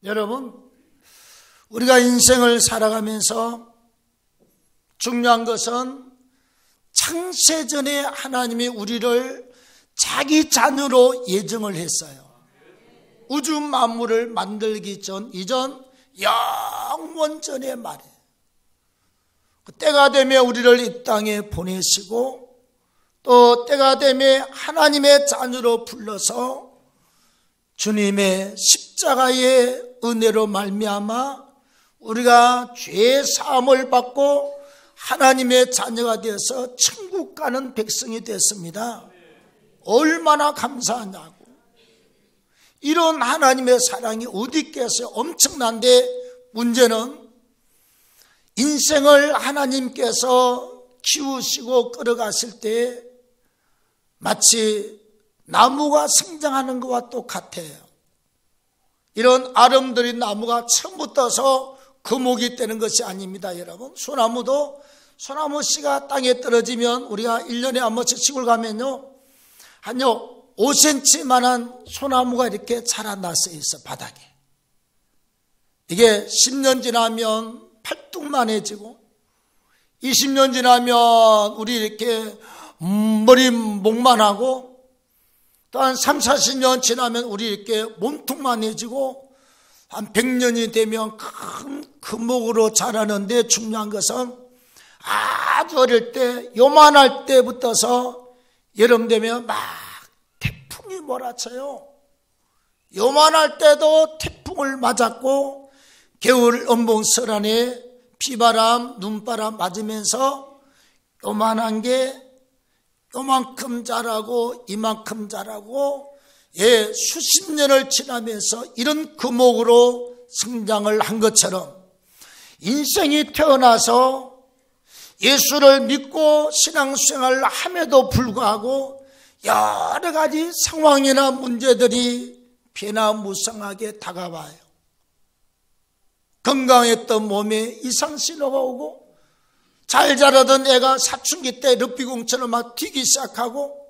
여러분, 우리가 인생을 살아가면서 중요한 것은 창세전에 하나님이 우리를 자기 자녀로 예정을 했어요. 우주 만물을 만들기 이전 영원전의 말에 때가 되면 우리를 이 땅에 보내시고 또 때가 되면 하나님의 자녀로 불러서 주님의 십자가의 은혜로 말미암아 우리가 죄 사함을 받고 하나님의 자녀가 되어서 천국 가는 백성이 됐습니다. 얼마나 감사하냐고. 이런 하나님의 사랑이 어디 있겠어요? 엄청난데 문제는 인생을 하나님께서 키우시고 끌어가실 때 마치 나무가 성장하는 것과 똑같아요. 이런 아름드린 나무가 처음부터서 금옥이 되는 것이 아닙니다. 여러분, 소나무도 소나무 씨가 땅에 떨어지면 우리가 1년에 한 번씩 시골 가면요, 한 5cm만한 소나무가 이렇게 자라나서 있어, 바닥에. 이게 10년 지나면 팔뚝만해지고 20년 지나면 우리 이렇게 머리 목만 하고 또 한 30-40년 지나면 우리 이렇게 몸통만해지고 한 100년이 되면 큰 금옥으로 자라는데 중요한 것은 아주 어릴 때 요만할 때부터서 여름 되면 막 태풍이 몰아쳐요. 요만할 때도 태풍을 맞았고 겨울 엄봉설안에 비바람, 눈바람 맞으면서 요만한 게 요만큼 자라고 이만큼 자라고 수십 년을 지나면서 이런 금옥으로 성장을 한 것처럼 인생이 태어나서 예수를 믿고 신앙생활을 함에도 불구하고 여러 가지 상황이나 문제들이 변화무쌍하게 다가와요. 건강했던 몸에 이상신호가 오고 잘 자라던 애가 사춘기 때 럭비공처럼 막 튀기 시작하고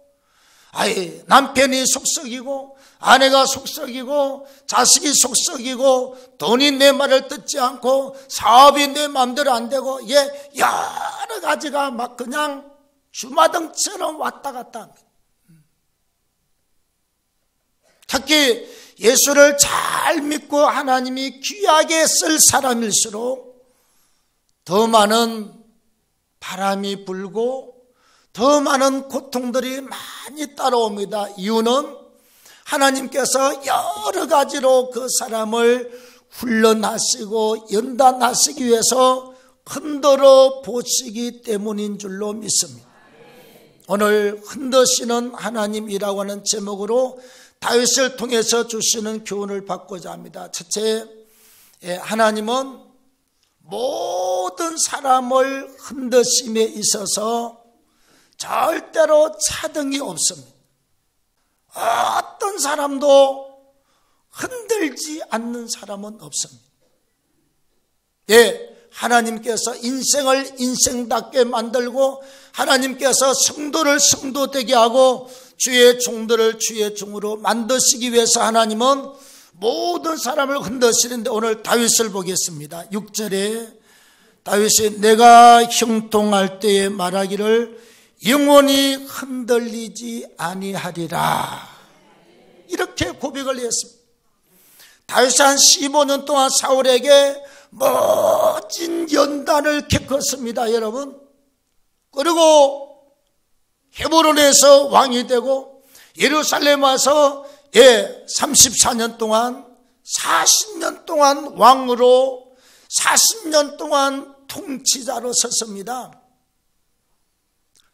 남편이 속썩이고 아내가 속썩이고 자식이 속썩이고 돈이 내 말을 듣지 않고 사업이 내 마음대로 안 되고 여러 가지가 막 그냥 주마등처럼 왔다 갔다 합니다. 특히 예수를 잘 믿고 하나님이 귀하게 쓸 사람일수록 더 많은 바람이 불고 더 많은 고통들이 많이 따라옵니다. 이유는 하나님께서 여러 가지로 그 사람을 훈련하시고 연단하시기 위해서 흔들어 보시기 때문인 줄로 믿습니다. 오늘 흔드시는 하나님이라고 하는 제목으로 다윗을 통해서 주시는 교훈을 받고자 합니다. 첫째, 하나님은 모든 사람을 흔드심에 있어서 절대로 차등이 없습니다. 어떤 사람도 흔들지 않는 사람은 없습니다. 하나님께서 인생을 인생답게 만들고 하나님께서 성도를 성도되게 하고 주의 종들을 주의 종으로 만드시기 위해서 하나님은 모든 사람을 흔드시는데 오늘 다윗을 보겠습니다. 6절에 다윗이 내가 형통할 때에 말하기를 영원히 흔들리지 아니하리라 이렇게 고백을 했습니다. 다윗이 한 15년 동안 사울에게 멋진 연단을 겪었습니다. 여러분, 그리고 헤브론에서 왕이 되고 예루살렘 와서 34년 동안 40년 동안 왕으로 40년 동안 통치자로 섰습니다.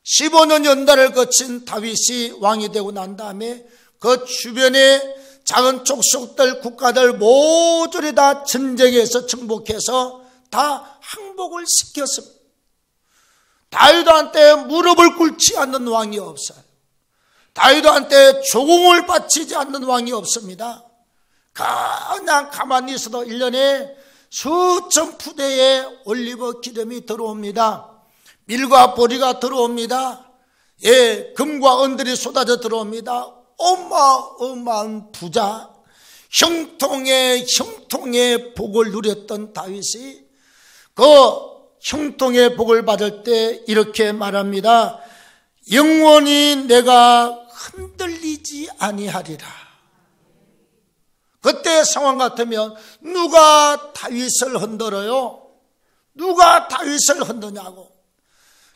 15년 연단을 거친 다윗이 왕이 되고 난 다음에 그 주변에 작은 족속들 국가들 모조리 다 전쟁에서 정복해서 다 항복을 시켰습니다. 다윗한테 무릎을 꿇지 않는 왕이 없어요. 다윗한테 조공을 바치지 않는 왕이 없습니다. 그냥 가만히 있어도 1년에 수천 푸대의 올리브 기름이 들어옵니다. 밀과 보리가 들어옵니다. 금과 은들이 쏟아져 들어옵니다. 어마어마한 부자, 형통의 복을 누렸던 다윗이 그 형통의 복을 받을 때 이렇게 말합니다. 영원히 내가 흔들리지 아니하리라. 그때 상황 같으면 누가 다윗을 흔들어요? 누가 다윗을 흔드냐고.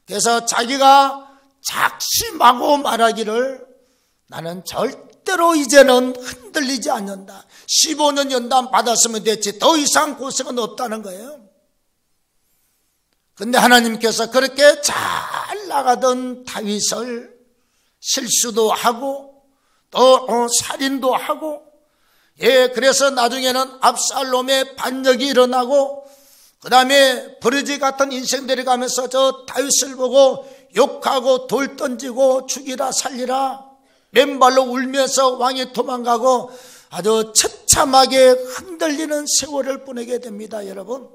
그래서 자기가 작심하고 말하기를 나는 절대로 이제는 흔들리지 않는다. 15년 연단 받았으면 됐지 더 이상 고생은 없다는 거예요. 근데 하나님께서 그렇게 잘 나가던 다윗을 실수도 하고 또 살인도 하고 그래서 나중에는 압살롬의 반역이 일어나고 그 다음에 버러지 같은 인생들이 가면서 저 다윗을 보고 욕하고 돌 던지고 죽이라 살리라 맨발로 울면서 왕이 도망가고 아주 처참하게 흔들리는 세월을 보내게 됩니다. 여러분,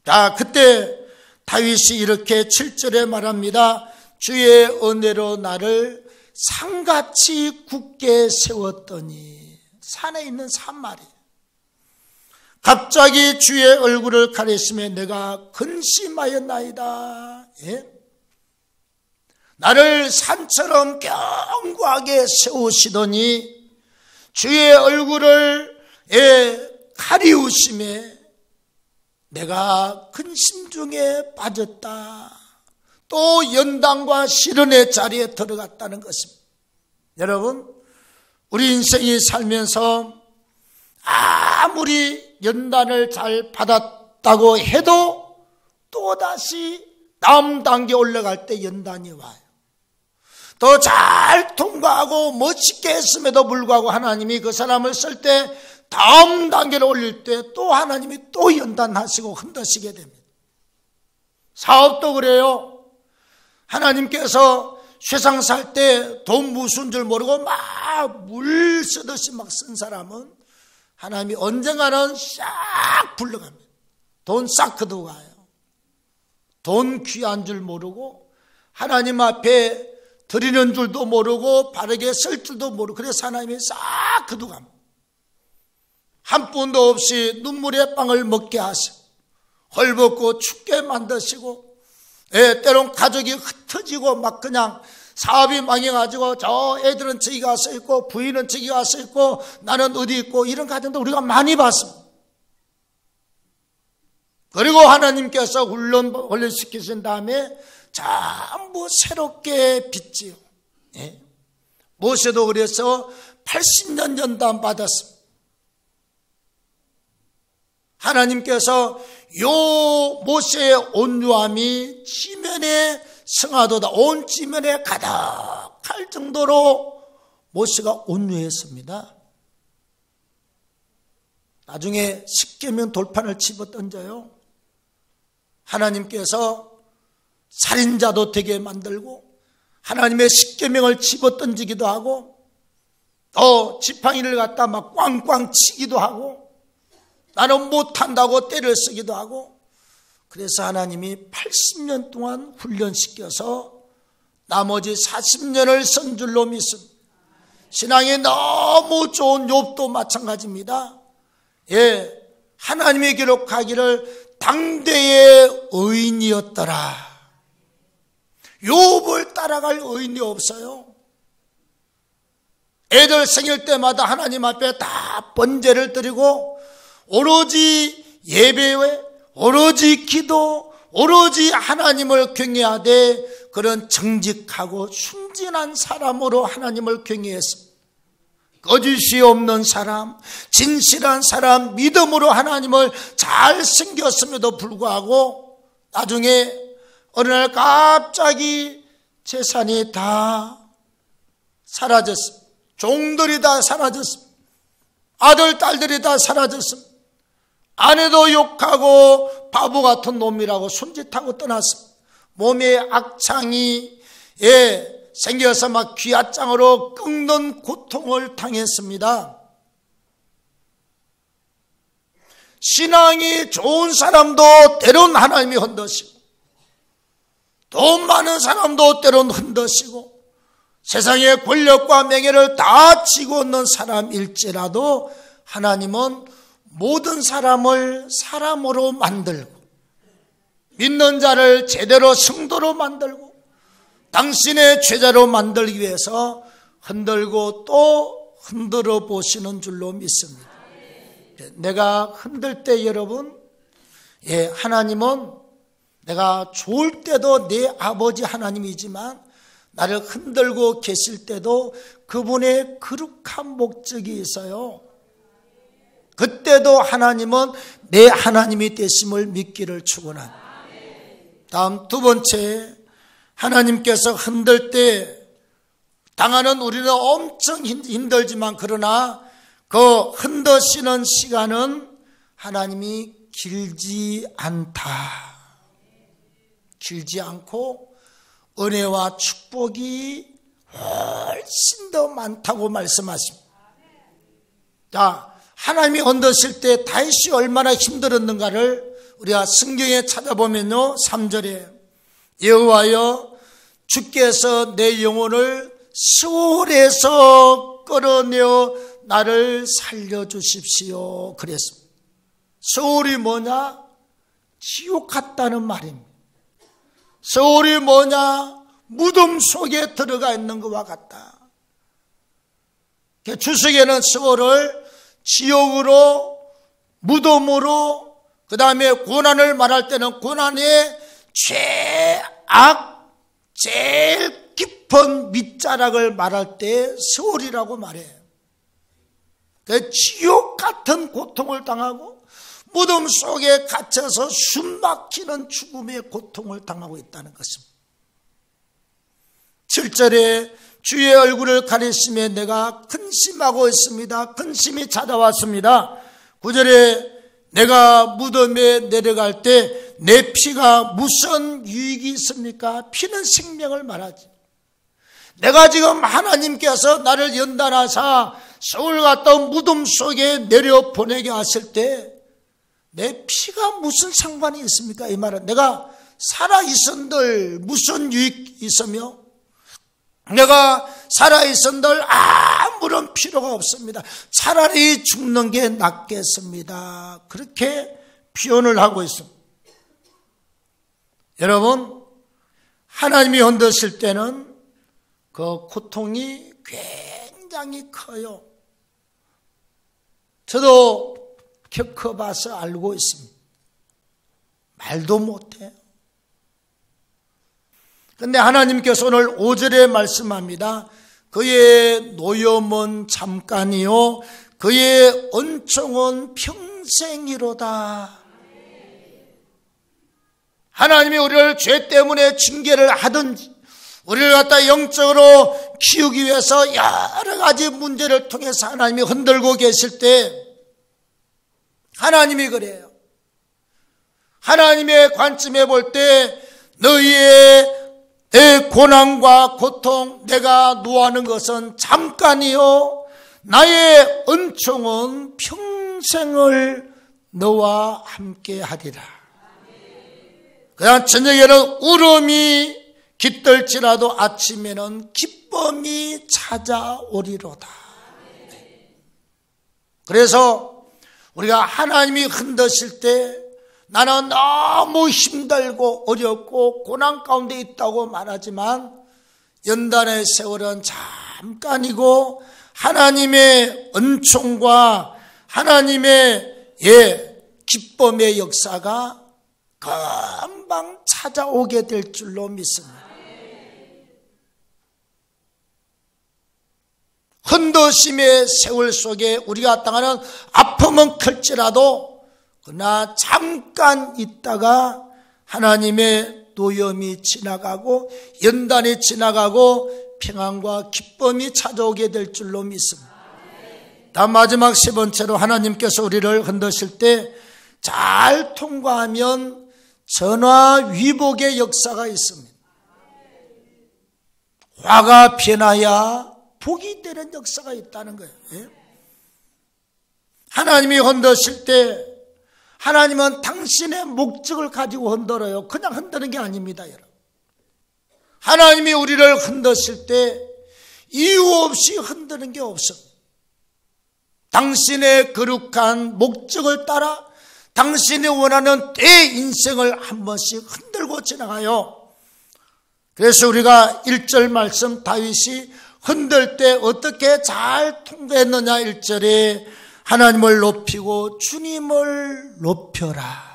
자, 그때 다윗이 이렇게 7절에 말합니다. 주의 은혜로 나를 산같이 굳게 세웠더니, 산에 있는 산말이 갑자기 주의 얼굴을 가리시며 내가 근심하였나이다. 나를 산처럼 견고하게 세우시더니 주의 얼굴을 가리우심에 내가 근심 중에 빠졌다. 또 연단과 시련의 자리에 들어갔다는 것입니다. 여러분, 우리 인생이 살면서 아무리 연단을 잘 받았다고 해도 또다시 다음 단계 올라갈 때 연단이 와요. 더 잘 통과하고 멋있게 했음에도 불구하고 하나님이 그 사람을 쓸 때 다음 단계로 올릴 때 또 하나님이 또 연단하시고 흔드시게 됩니다. 사업도 그래요. 하나님께서 세상 살 때 돈 무슨 줄 모르고 막 물 쓰듯이 막 쓴 사람은 하나님이 언젠가는 싹 불러갑니다. 돈 싹 걷어가요. 돈 귀한 줄 모르고 하나님 앞에 드리는 줄도 모르고 바르게 쓸 줄도 모르고 그래서 하나님이 싹 걷어갑니다. 한 푼도 없이 눈물의 빵을 먹게 하시고 헐벗고 춥게 만드시고 때론 가족이 흩어지고 막 그냥 사업이 망해가지고 저 애들은 저기 가서 있고 부인은 저기 가서 있고 나는 어디 있고 이런 가정도 우리가 많이 봤습니다. 그리고 하나님께서 훈련시키신 다음에 전부 새롭게 빚지요. 모세도 그래서 80년 연단 받았습니다. 하나님께서 요 모세의 온유함이 지면에 승하도다. 온 지면에 가득할 정도로 모세가 온유했습니다. 나중에 십계명 돌판을 집어던져요. 하나님께서 살인자도 되게 만들고 하나님의 십계명을 집어던지기도 하고 또 지팡이를 갖다 막 꽝꽝 치기도 하고 나는 못한다고 때를 쓰기도 하고 그래서 하나님이 80년 동안 훈련시켜서 나머지 40년을 선 줄로 믿습니다. 신앙이 너무 좋은 욥도 마찬가지입니다. 하나님이 기록하기를 당대의 의인이었더라. 욥을 따라갈 의인이 없어요. 애들 생일 때마다 하나님 앞에 다 번제를 드리고 오로지 예배에 오로지 기도 오로지 하나님을 경외하되 그런 정직하고 순진한 사람으로 하나님을 경외했습니다. 거짓이 없는 사람, 진실한 사람, 믿음으로 하나님을 잘 섬겼음에도 불구하고 나중에 어느 날 갑자기 재산이 다 사라졌습니다. 종들이 다 사라졌습니다. 아들, 딸들이 다 사라졌습니다. 아내도 욕하고 바보 같은 놈이라고 손짓하고 떠났습니다. 몸에 악창이 생겨서 막 귀앗장으로 끓는 고통을 당했습니다. 신앙이 좋은 사람도 때론 하나님이 흔드시고 돈 많은 사람도 때론 흔드시고 세상의 권력과 명예를 다 쥐고 있는 사람일지라도 하나님은 모든 사람을 사람으로 만들고 믿는 자를 제대로 성도로 만들고 당신의 제자로 만들기 위해서 흔들고 또 흔들어 보시는 줄로 믿습니다. 내가 흔들 때 여러분, 하나님은 내가 좋을 때도 내 아버지 하나님이지만 나를 흔들고 계실 때도 그분의 거룩한 목적이 있어요. 그때도 하나님은 내 하나님이 되심을 믿기를 축원합니다. 다음 두 번째, 하나님께서 흔들 때 당하는 우리는 엄청 힘들지만 그러나 그 흔드시는 시간은 하나님이 길지 않다. 길지 않고 은혜와 축복이 훨씬 더 많다고 말씀하십니다. 자, 하나님이 흔드실 때 다윗이 얼마나 힘들었는가를 우리가 성경에 찾아보면요, 3절에 여호와여 주께서 내 영혼을 스올에서 끌어내어 나를 살려주십시오 그랬습니다. 스올이 뭐냐? 지옥 같다는 말입니다. 스올이 뭐냐? 무덤 속에 들어가 있는 것과 같다. 주석에는 스올을 지옥으로, 무덤으로, 그 다음에 고난을 말할 때는 고난의 최악, 제일 깊은 밑자락을 말할 때 스올이라고 말해요. 지옥 같은 고통을 당하고 무덤 속에 갇혀서 숨막히는 죽음의 고통을 당하고 있다는 것입니다. 7절에 주의 얼굴을 가리시며 내가 근심하고 있습니다. 근심이 찾아왔습니다. 9절에 내가 무덤에 내려갈 때 내 피가 무슨 유익이 있습니까? 피는 생명을 말하지. 내가 지금 하나님께서 나를 연단하사 서울 갔다 무덤 속에 내려보내게 하실 때 내 피가 무슨 상관이 있습니까? 이 말은 내가 살아있은들 무슨 유익이 있으며 내가 살아있은들 아무런 필요가 없습니다. 차라리 죽는 게 낫겠습니다. 그렇게 표현을 하고 있습니다. 여러분, 하나님이 흔드실 때는 그 고통이 굉장히 커요. 저도 겪어봐서 알고 있습니다. 말도 못해요. 그런데 하나님께서 오늘 5절에 말씀합니다. 그의 노염은 잠깐이요 그의 은총은 평생이로다. 하나님이 우리를 죄 때문에 징계를 하든지 우리를 갖다 영적으로 키우기 위해서 여러 가지 문제를 통해서 하나님이 흔들고 계실 때 하나님이 그래요. 하나님의 관점에 볼 때 너희의 내 고난과 고통 내가 노하는 것은 잠깐이요 나의 은총은 평생을 너와 함께 하리라. 그냥 저녁에는 울음이 깃들지라도 아침에는 기쁨이 찾아오리로다. 그래서 우리가 하나님이 흔드실 때 나는 너무 힘들고 어렵고 고난 가운데 있다고 말하지만 연단의 세월은 잠깐이고 하나님의 은총과 하나님의 기쁨의 역사가 금방 찾아오게 될 줄로 믿습니다. 흔드심의 세월 속에 우리가 당하는 아픔은 클지라도 그러나 잠깐 있다가 하나님의 노염이 지나가고 연단이 지나가고 평안과 기쁨이 찾아오게 될 줄로 믿습니다. 다음 마지막 세 번째로 하나님께서 우리를 흔드실 때 잘 통과하면 전화위복의 역사가 있습니다. 화가 변하여 복이 되는 역사가 있다는 거예요. 하나님이 흔드실 때 하나님은 당신의 목적을 가지고 흔들어요. 그냥 흔드는 게 아닙니다, 여러분. 하나님이 우리를 흔드실 때 이유 없이 흔드는 게 없어. 당신의 거룩한 목적을 따라 당신이 원하는 내 인생을 한 번씩 흔들고 지나가요. 그래서 우리가 1절 말씀 다윗이 흔들 때 어떻게 잘 통과했느냐. 1절에 하나님을 높이고 주님을 높여라.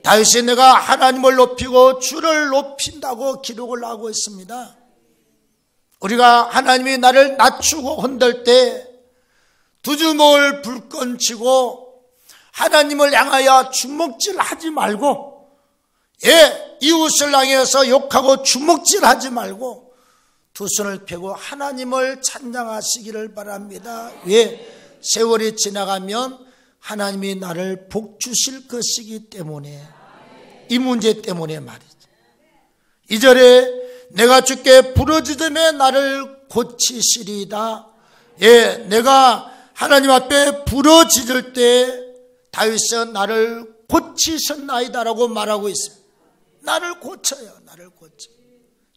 다윗이 내가 하나님을 높이고 주를 높인다고 기록을 하고 있습니다. 우리가 하나님이 나를 낮추고 흔들 때 두 주먹을 불끈 쥐고 하나님을 향하여 주먹질하지 말고, 이웃을 향해서 욕하고 주먹질하지 말고 두 손을 펴고 하나님을 찬양하시기를 바랍니다. 왜? 세월이 지나가면 하나님이 나를 복 주실 것이기 때문에, 이 문제 때문에 말이죠. 2절에 내가 주께 부르짖음에 나를 고치시리이다. 내가 하나님 앞에 부르짖을 때 다윗은 나를 고치셨나이다라고 말하고 있습니다. 나를 고쳐요. 나를 고쳐.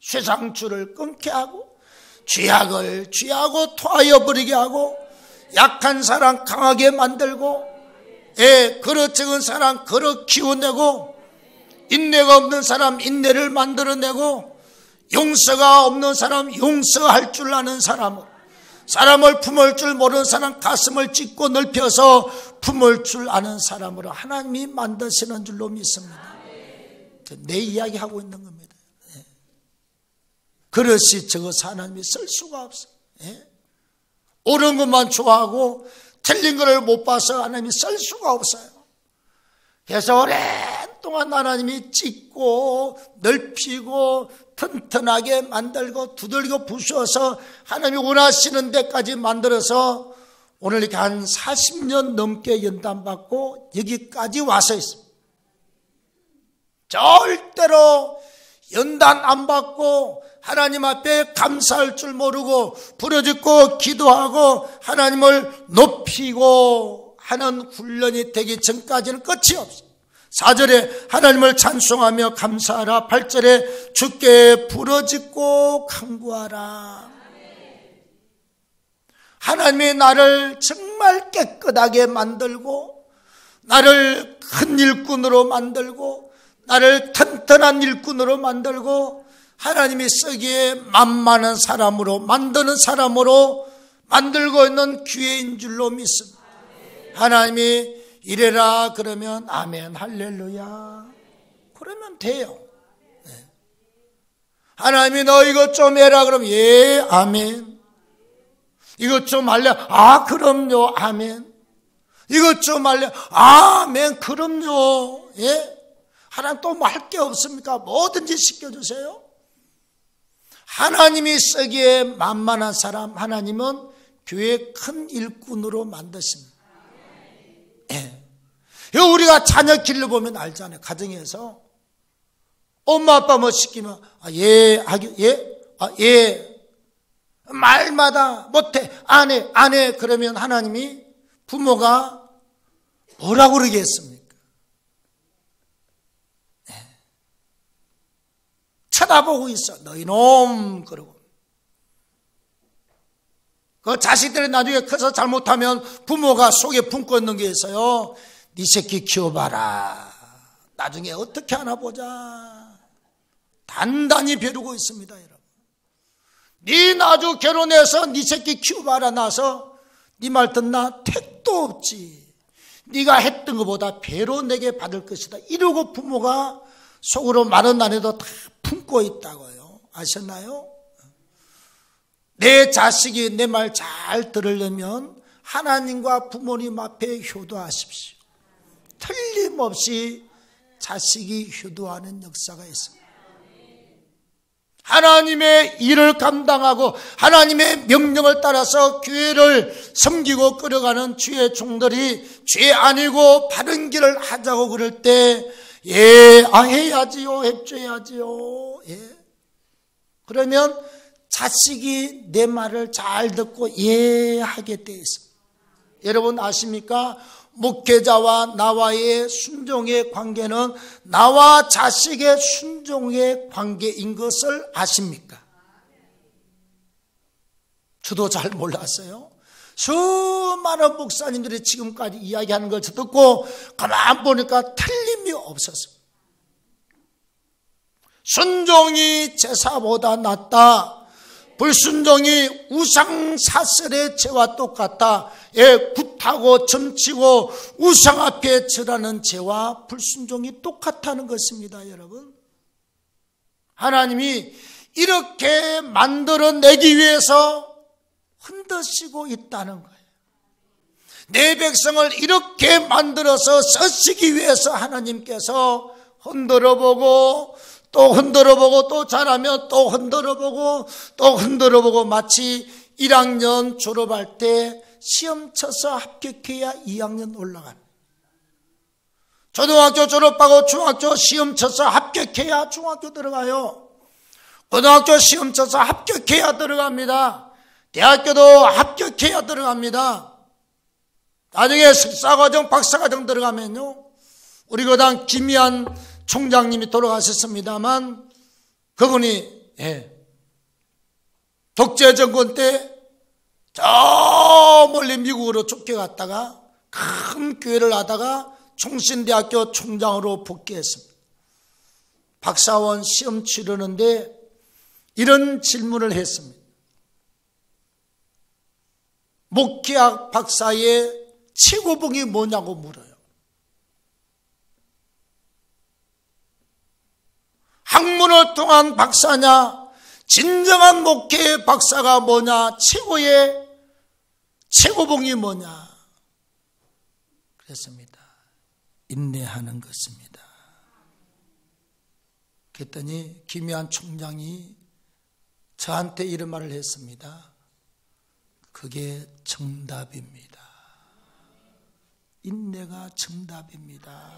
쇠상줄을 끊게 하고 쥐약을 쥐하고 토하여 버리게 하고 약한 사람 강하게 만들고 그릇적은 사람 그릇 키워내고 인내가 없는 사람 인내를 만들어내고 용서가 없는 사람 용서할 줄 아는 사람으로, 사람을 품을 줄 모르는 사람 가슴을 찢고 넓혀서 품을 줄 아는 사람으로 하나님이 만드시는 줄로 믿습니다. 내 이야기 하고 있는 겁니다. 그릇이 적어서 하나님이 쓸 수가 없어요. 옳은 것만 좋아하고 틀린 것을 못 봐서 하나님이 쓸 수가 없어요. 그래서 오랫동안 하나님이 찢고 넓히고 튼튼하게 만들고 두들겨 부수어서 하나님이 원하시는 데까지 만들어서 오늘 이렇게 한 40년 넘게 연단받고 여기까지 와서 있습니다. 절대로 연단 안 받고 하나님 앞에 감사할 줄 모르고 부르짖고 기도하고 하나님을 높이고 하는 훈련이 되기 전까지는 끝이 없어요. 4절에 하나님을 찬송하며 감사하라. 8절에 주께 부르짖고 간구하라. 하나님이 나를 정말 깨끗하게 만들고 나를 큰 일꾼으로 만들고 나를 튼튼한 일꾼으로 만들고 하나님이 쓰기에 만만한 사람으로 만드는 사람으로 만들고 있는 기회인 줄로 믿습니다. 하나님이 이래라 그러면 아멘 할렐루야 그러면 돼요. 하나님이 너 이것 좀 해라 그러면 예 아멘. 이것 좀 할래? 아 그럼요 아멘. 이것 좀 할래? 아멘 그럼요. 하나님 또 뭐 할 게 없습니까? 뭐든지 시켜주세요. 하나님이 쓰기에 만만한 사람 하나님은 교회 큰 일꾼으로 만드십니다. 우리가 자녀 길러보면 알잖아요. 가정에서 엄마 아빠 뭐 시키면 예 말마다 못해 안 해 그러면 하나님이 부모가 뭐라고 그러겠습니까? 쳐다보고 있어. 너희 놈 그러고. 그 자식들이 나중에 커서 잘못하면 부모가 속에 품고 있는 게 있어요. 네 새끼 키워봐라. 나중에 어떻게 하나 보자. 단단히 벼르고 있습니다, 여러분. 네 나중 결혼해서 네 새끼 키워봐라 나서 네 말 듣나? 택도 없지. 네가 했던 것보다 배로 내게 받을 것이다. 이러고 부모가 속으로 말은 안 해도 다 품고 있다고요. 아셨나요? 내 자식이 내 말 잘 들으려면 하나님과 부모님 앞에 효도하십시오. 틀림없이 자식이 효도하는 역사가 있습니다. 하나님의 일을 감당하고 하나님의 명령을 따라서 교회를 섬기고 끌어가는 주의 종들이 죄 아니고 바른 길을 하자고 그럴 때 해야지요, 협조해야지요. 그러면 자식이 내 말을 잘 듣고 하게 돼 있습니다. 여러분 아십니까? 목회자와 나와의 순종의 관계는 나와 자식의 순종의 관계인 것을 아십니까? 저도 잘 몰랐어요. 수많은 목사님들이 지금까지 이야기하는 걸 듣고 가만 보니까 틀림이 없었어요. 순종이 제사보다 낫다. 불순종이 우상사슬의 죄와 똑같다. 굿하고 점치고 우상 앞에 절하는 죄와 불순종이 똑같다는 것입니다. 여러분, 하나님이 이렇게 만들어내기 위해서 흔드시고 있다는 거예요. 내 백성을 이렇게 만들어서 쓰시기 위해서 하나님께서 흔들어보고 또 흔들어보고 또 잘하면 또 흔들어보고 또 흔들어보고, 마치 1학년 졸업할 때 시험 쳐서 합격해야 2학년 올라가는, 초등학교 졸업하고 중학교 시험 쳐서 합격해야 중학교 들어가요. 고등학교 시험 쳐서 합격해야 들어갑니다. 대학교도 합격해야 들어갑니다. 나중에 석사과정, 박사과정 들어가면요, 우리 교당 김희한 총장님이 돌아가셨습니다만, 그분이 독재 정권 때 저 멀리 미국으로 쫓겨갔다가 큰 교회를 하다가 총신대학교 총장으로 복귀했습니다. 박사원 시험 치르는데 이런 질문을 했습니다. 목회학 박사의 최고봉이 뭐냐고 물어요. 학문을 통한 박사냐, 진정한 목회의 박사가 뭐냐, 최고의 최고봉이 뭐냐. 그랬습니다. 인내하는 것입니다. 그랬더니 김희한 총장이 저한테 이런 말을 했습니다. 그게 정답입니다. 인내가 정답입니다.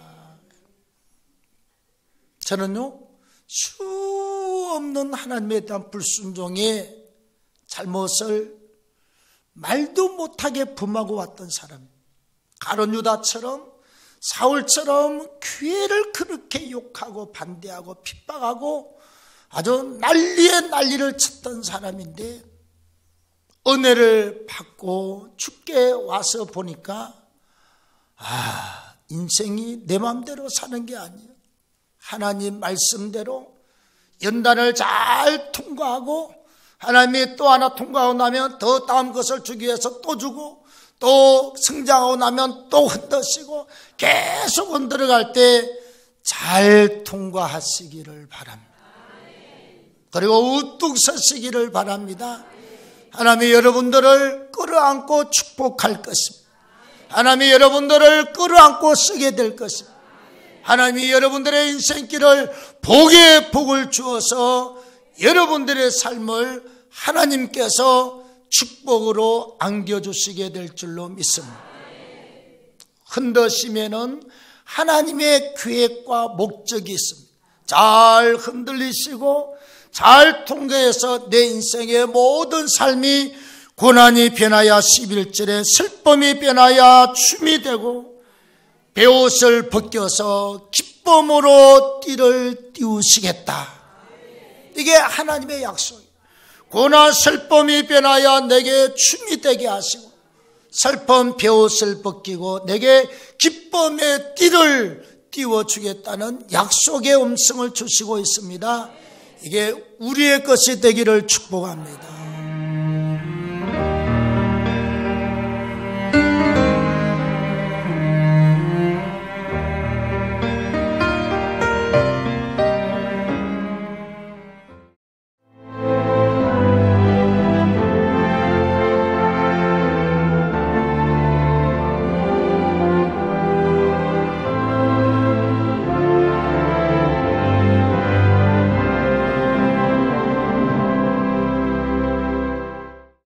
저는요, 수 없는 하나님에 대한 불순종의 잘못을 말도 못하게 범하고 왔던 사람, 가룟 유다처럼, 사울처럼 교회를 그렇게 욕하고 반대하고 핍박하고 아주 난리에 난리를 쳤던 사람인데, 은혜를 받고 죽게 와서 보니까 인생이 내 마음대로 사는 게 아니에요. 하나님 말씀대로 연단을 잘 통과하고, 하나님이 또 하나 통과하고 나면 더 다음 것을 주기 위해서 또 주고, 또 성장하고 나면 또 흔드시고, 계속 흔들어갈 때 잘 통과하시기를 바랍니다. 그리고 우뚝 서시기를 바랍니다. 하나님이 여러분들을 끌어안고 축복할 것입니다. 하나님이 여러분들을 끌어안고 쓰게 될 것입니다. 하나님이 여러분들의 인생길을 복의 복을 주어서 여러분들의 삶을 하나님께서 축복으로 안겨주시게 될 줄로 믿습니다. 흔드시면은 하나님의 계획과 목적이 있습니다. 잘 흔들리시고 잘 통과해서 내 인생의 모든 삶이 고난이 변하여 11절에 슬픔이 변하여 춤이 되고, 베옷을 벗겨서 기쁨으로 띠를 띄우시겠다. 이게 하나님의 약속이에요. 고난 슬픔이 변하여 내게 춤이 되게 하시고, 슬픔 베옷을 벗기고 내게 기쁨의 띠를 띄워주겠다는 약속의 음성을 주시고 있습니다. 이게 우리의 것이 되기를 축복합니다.